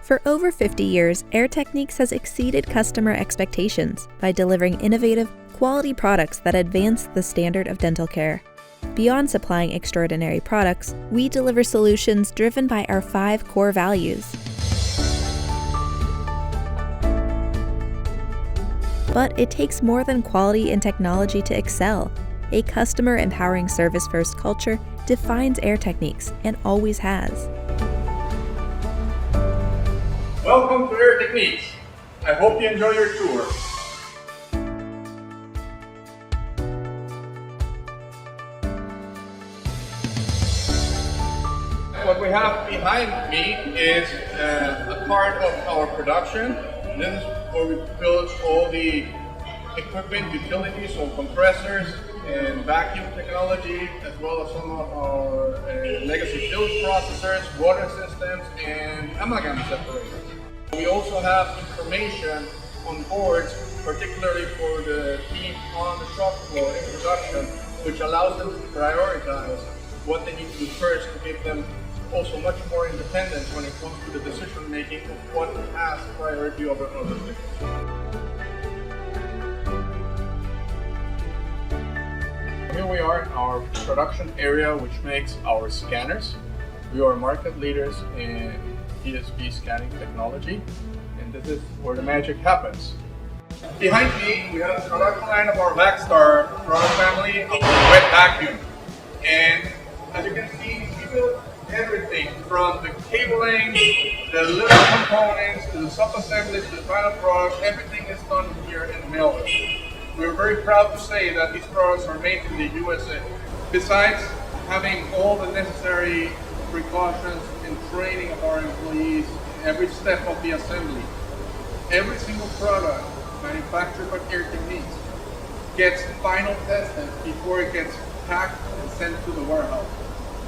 For over 50 years, Air Techniques has exceeded customer expectations by delivering innovative, quality products that advance the standard of dental care. Beyond supplying extraordinary products, we deliver solutions driven by our 5 core values. But it takes more than quality and technology to excel. A customer-empowering service-first culture defines Air Techniques and always has. Welcome to Air Techniques. I hope you enjoy your tour. What we have behind me is a part of our production. This is where we build all the equipment, utilities, so compressors and vacuum technology, as well as some of our legacy field processors, water systems, and amalgam separators. We also have information on boards, particularly for the team on the shop floor in production, which allows them to prioritize what they need to do first to give them also much more independence when it comes to the decision making of what has priority over other things. Here we are in our production area, which makes our scanners. We are market leaders in TSV scanning technology, and this is where the magic happens. Behind me, we have the production line of our Vacstar product family of wet vacuum. And as you can see, we build everything from the cabling, the little components, to the sub-assemblies, to the final product. Everything is done here in Melville. We're very proud to say that these products are made in the USA. Besides having all the necessary precautions and training of our employees in every step of the assembly, every single product manufactured by Air Techniques gets final tested before it gets packed and sent to the warehouse.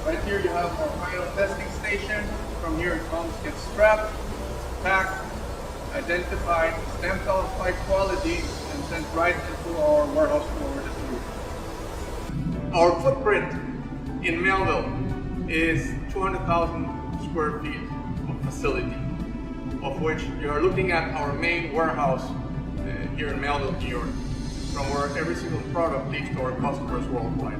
Right here you have our final testing station. From here it comes, gets strapped, packed, identified, stamped out by quality, and sent right into our warehouse for distribution. Our footprint in Melville is 200,000 square feet of facility, of which you are looking at our main warehouse here in Melville, New York, from where every single product leads to our customers worldwide.